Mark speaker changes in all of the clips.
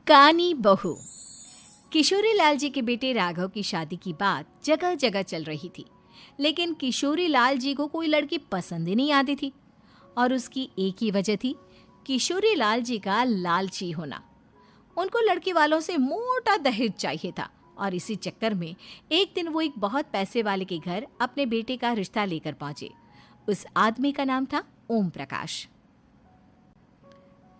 Speaker 1: कानी बहू। किशोरी लाल जी के बेटे राघव की शादी की बात जगह जगह चल रही थी, लेकिन किशोरी लाल जी को कोई लड़की पसंद ही नहीं आती थी। और उसकी एक ही वजह थी, किशोरी लाल जी का लालची होना। उनको लड़की वालों से मोटा दहेज चाहिए था और इसी चक्कर में एक दिन वो एक बहुत पैसे वाले के घर अपने बेटे का रिश्ता लेकर पहुंचे। उस आदमी का नाम था ओम प्रकाश।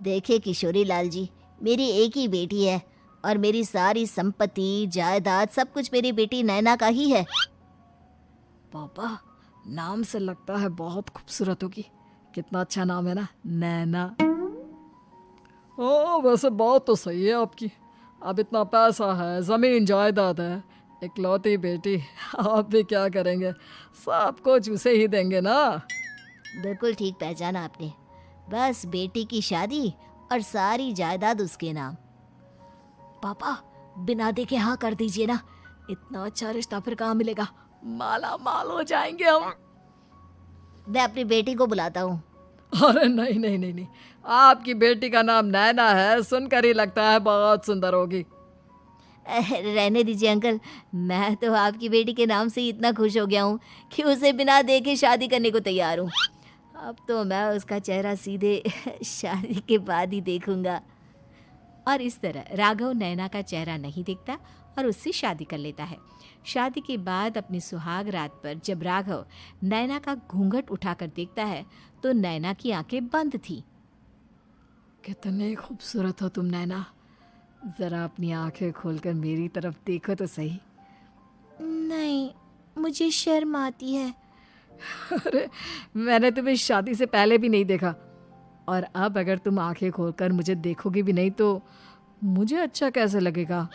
Speaker 2: देखे किशोरी लाल जी, मेरी एक ही बेटी है और मेरी सारी संपत्ति जायदाद सब कुछ मेरी बेटी नैना का ही है।
Speaker 3: पापा, नाम से लगता है बहुत खूबसूरत होगी। कितना अच्छा नाम है ना, नैना। ओ, वैसे बात तो सही है आपकी। अब इतना पैसा है, जमीन जायदाद है, इकलौती बेटी, आप भी क्या करेंगे? सब कुछ उसे ही देंगे ना।
Speaker 2: बिल्कुल ठीक पहचाना आपने। बस बेटी की शादी और सारी जायदाद उसके नाम।
Speaker 3: पापा, बिना देखे हाँ कर दीजिए ना। इतना अच्छा रिश्ता फिर कहाँ मिलेगा? माला माल हो जाएंगे हम।
Speaker 2: मैं अपनी बेटी को बुलाता हूँ।
Speaker 3: अरे नहीं नहीं नहीं नहीं, आपकी बेटी का नाम नैना है, सुनकर ही लगता है बहुत सुंदर होगी।
Speaker 2: रहने दीजिए अंकल, मैं तो आपकी बेटी के नाम से ही इतना खुश हो गया हूँ कि उसे बिना देखे शादी करने को तैयार हूँ। अब तो मैं उसका चेहरा सीधे शादी के बाद ही देखूंगा।
Speaker 1: और इस तरह राघव नैना का चेहरा नहीं देखता और उससे शादी कर लेता है। शादी के बाद अपनी सुहाग रात पर जब राघव नैना का घूंघट उठाकर देखता है तो नैना की आंखें बंद थी।
Speaker 3: कितनी खूबसूरत हो तुम नैना, जरा अपनी आंखें खोलकर मेरी तरफ देखो तो सही।
Speaker 2: नहीं, मुझे शर्म आती है।
Speaker 3: अरे, मैंने तुम्हें शादी से पहले भी नहीं देखा, और अब अगर तुम आंखें खोलकर मुझे देखोगी भी नहीं तो मुझे अच्छा कैसे लगेगा?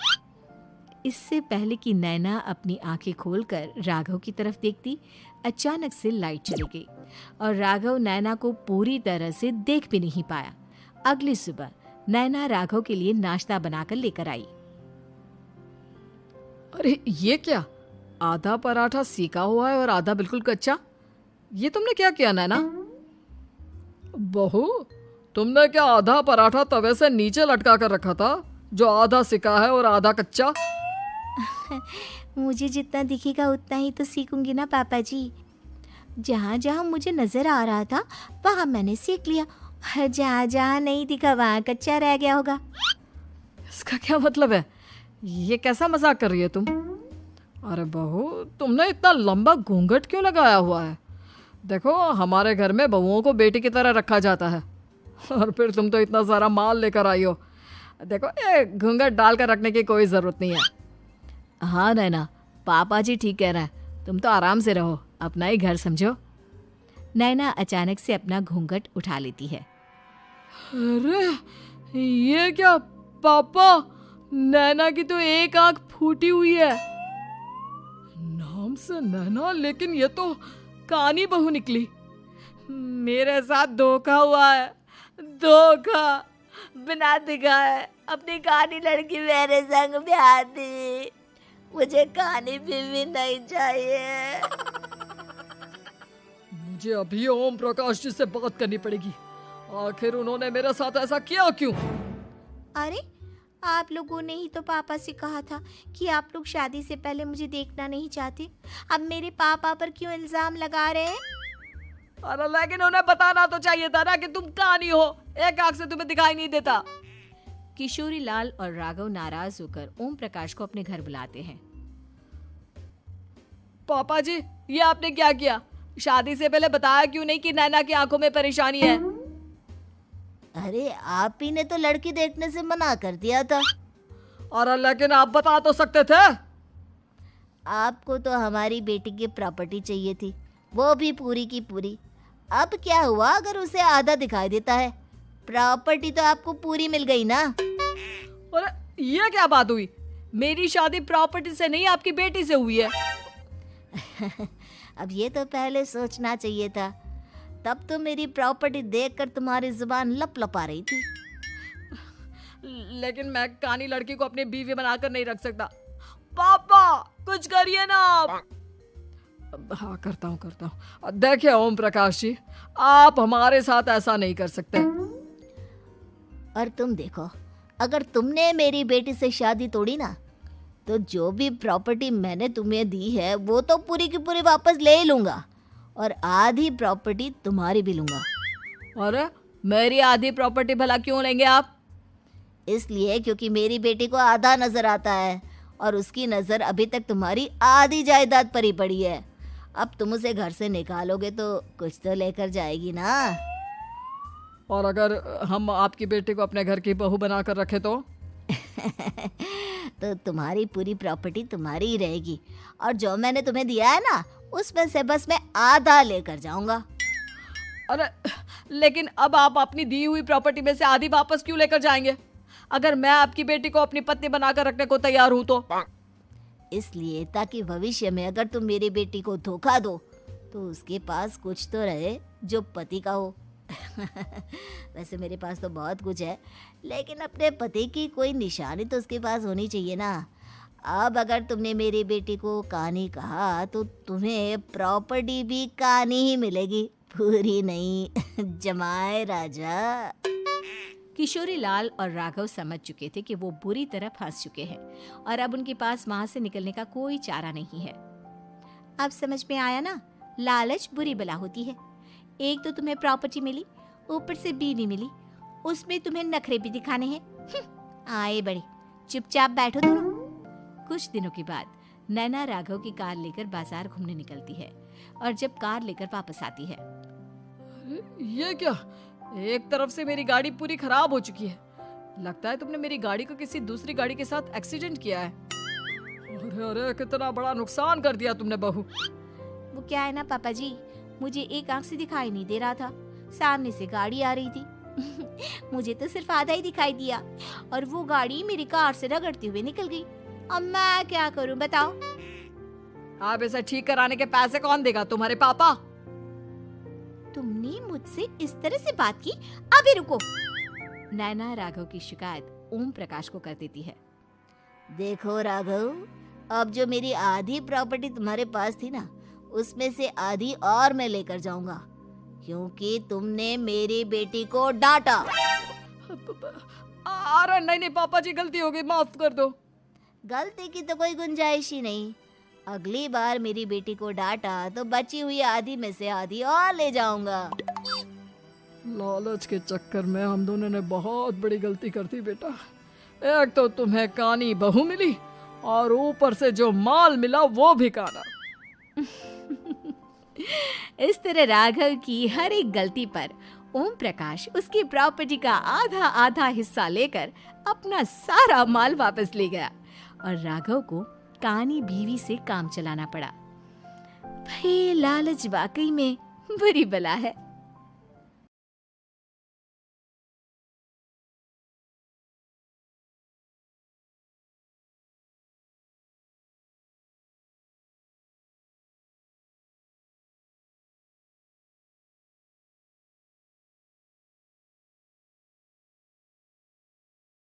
Speaker 1: इससे पहले कि नैना अपनी आंखें खोलकर राघव की तरफ देखती, अचानक से लाइट चली गई और राघव नैना को पूरी तरह से देख भी नहीं पाया। अगली सुबह नैना राघव के लिए नाश्ता बनाकर लेकर आई।
Speaker 3: अरे ये क्या, आधा पराठा सीका हुआ है और आधा बिल्कुल कच्चा। ये तुमने क्या किया नैना? बहू, तुमने क्या आधा पराठा तवे से नीचे लटका कर रखा था, जो आधा सिका है और आधा कच्चा?
Speaker 2: मुझे जितना दिखेगा उतना ही तो सीखूंगी ना पापा जी। जहाँ जहाँ मुझे नजर आ रहा था वहाँ मैंने सीख लिया, और जहाँ जहाँ नहीं दिखा वहाँ कच्चा रह गया होगा।
Speaker 3: इसका क्या मतलब है? ये कैसा मजाक कर रही है तुम? अरे बहू, तुमने इतना लंबा घूंघट क्यों लगाया हुआ है? देखो, हमारे घर में बहुओं को बेटी की तरह रखा जाता है, और फिर तुम तो इतना सारा माल लेकर आई हो। देखो, ये घूंघट डालकर रखने की कोई ज़रूरत नहीं है। हाँ नैना, पापा जी ठीक कह रहे हैं, तुम तो आराम से रहो, अपना ही घर समझो।
Speaker 1: नैना अचानक से अपना घूंघट उठा लेती है।
Speaker 3: अरे ये क्या पापा, नैना की तो एक आंख फूटी हुई है। नाम से नैना, लेकिन ये तो कानी बहू निकली। मेरे साथ धोखा हुआ है, धोखा।
Speaker 2: बिना दिखाए अपनी कानी लड़की मेरे संग ब्याह दी। मुझे कानी बीवी नहीं चाहिए।
Speaker 3: मुझे अभी ओम प्रकाश जी से बात करनी पड़ेगी। आखिर उन्होंने मेरे साथ ऐसा किया क्यों?
Speaker 2: अरे, आप लोगों ने ही तो पापा से कहा था कि आप लोग शादी से पहले मुझे देखना नहीं चाहते। अब मेरे पापा पर क्यों इल्जाम लगा रहे हैं?
Speaker 3: अरे लेकिन उन्हें बताना तो चाहिए था ना कि तुम कानी हो, एक आंख से तुम्हें दिखाई नहीं देता।
Speaker 1: किशोरी लाल और राघव नाराज होकर ओम प्रकाश को अपने घर बुलाते हैं।
Speaker 3: पापा जी, ये आपने क्या किया? शादी से पहले बताया क्यों नहीं कि नैना की आंखों में परेशानी है?
Speaker 2: अरे, आप ही ने तो लड़की देखने से मना कर दिया था।
Speaker 3: अरे लेकिन आप बता तो सकते थे।
Speaker 2: आपको तो हमारी बेटी की प्रॉपर्टी चाहिए थी, वो भी पूरी की पूरी। अब क्या हुआ अगर उसे आधा दिखाई देता है? प्रॉपर्टी तो आपको पूरी मिल गई ना।
Speaker 3: अरे ये क्या बात हुई? मेरी शादी प्रॉपर्टी से नहीं, आपकी बेटी से हुई है।
Speaker 2: अब ये तो पहले सोचना चाहिए था, तब तो मेरी प्रॉपर्टी देखकर तुम्हारी जुबान लप लपा रही थी।
Speaker 3: लेकिन मैं कानी लड़की को अपनी बीवी बनाकर नहीं रख सकता। पापा, कुछ करिए ना आप। हाँ, करता हूँ। देखिए ओम प्रकाश जी, आप हमारे साथ ऐसा नहीं कर सकते।
Speaker 2: और तुम देखो, अगर तुमने मेरी बेटी से शादी तोड़ी ना, तो जो भी प्रॉपर्टी मैंने तुम्हें दी है वो तो पूरी की पूरी वापस ले ही लूँगा, और आधी प्रॉपर्टी तुम्हारी भी लूँगा।
Speaker 3: अरे मेरी आधी प्रॉपर्टी भला क्यों लेंगे आप?
Speaker 2: इसलिए क्योंकि मेरी बेटी को आधा नजर आता है और उसकी नज़र अभी तक तुम्हारी आधी जायदाद पर ही पड़ी है। अब तुम उसे घर से निकालोगे तो कुछ तो लेकर जाएगी ना।
Speaker 3: और अगर हम आपकी बेटी को अपने घर की बहू बना कर रखे तो?
Speaker 2: तो तुम्हारी पूरी प्रॉपर्टी तुम्हारी ही रहेगी, और जो मैंने तुम्हें दिया है ना, उसमें से बस मैं आधा लेकर जाऊंगा।
Speaker 3: अरे लेकिन अब आप अपनी दी हुई प्रॉपर्टी में से आधी वापस क्यों लेकर जाएंगे? अगर मैं आपकी बेटी को अपनी पत्नी बनाकर रखने को तैयार हूं तो?
Speaker 2: इसलिए ताकि भविष्य में अगर तुम मेरी बेटी को धोखा दो तो उसके पास कुछ तो रहे जो पति का हो। वैसे मेरे पास तो बहुत कुछ है, लेकिन अपने पति की कोई निशानी तो उसके पास होनी चाहिए ना। अब अगर तुमने मेरी बेटी को कानी कहा तो तुम्हें प्रॉपर्टी भी कानी ही मिलेगी, पूरी नहीं। जमाए राजा।
Speaker 1: किशोरी लाल और राघव समझ चुके थे कि वो बुरी तरह फंस चुके हैं और अब उनके पास वहां से निकलने का कोई चारा नहीं है। अब समझ में आया ना, लालच बुरी बला होती है। एक तो तुम्हें प्रॉपर्टी मिली, ऊपर से बीवी मिली, उसमें तुम्हें नखरे भी दिखाने हैं। आए बड़े, चुपचाप बैठो दोनों। कुछ दिनों के बाद नैना राघव की कार लेकर बाजार घूमने निकलती है और जब कार लेकर वापस आती है,
Speaker 3: ये क्या? एक तरफ से मेरी गाड़ी पूरी खराब हो चुकी है। लगता है तुमने मेरी गाड़ी को किसी दूसरी गाड़ी के साथ एक्सीडेंट किया है। अरे अरे कितना बड़ा नुकसान कर दिया तुमने बहू।
Speaker 1: वो क्या है ना पापा जी, मुझे एक आंख से दिखाई नहीं दे रहा था, सामने से गाड़ी आ रही थी। मुझे तो सिर्फ आधा ही दिखाई दिया और वो गाड़ी मेरी कार से रगड़ते हुए निकल गई। अब मैं क्या करूं बताओ?
Speaker 3: आप इसे ठीक कराने के पैसे कौन देगा? तुम्हारे पापा।
Speaker 1: तुमने मुझसे इस तरह से बात की? अभी रुको। नैना राघव की शिकायत ओम प्रकाश को कर देती है।
Speaker 2: देखो राघव, अब जो मेरी आधी प्रॉपर्टी तुम्हारे पास थी ना, उसमें से आधी और मैं लेकर जाऊंगा, क्योंकि तुमने मेरी बेटी को डांटा।
Speaker 3: अरे नहीं नहीं पापा जी, गलती हो गई, माफ कर दो।
Speaker 2: गलती की तो कोई गुंजाइश ही नहीं। अगली बार मेरी बेटी को डांटा तो बची हुई आधी में से आधी और ले जाऊंगा।
Speaker 3: लालच के चक्कर में हम दोनों ने बहुत बड़ी गलती कर दी बेटा। एक तो तुम्हें कानी बहू मिली और ऊपर से जो माल मिला वो भी काना।
Speaker 1: इस तरह राघव की हर एक गलती पर ओम प्रकाश उसकी प्रॉपर्टी का आधा आधा हिस्सा लेकर अपना सारा माल वापस ले गया और राघव को कानी बीवी से काम चलाना पड़ा। भाई लालच वाकई में बुरी बला है।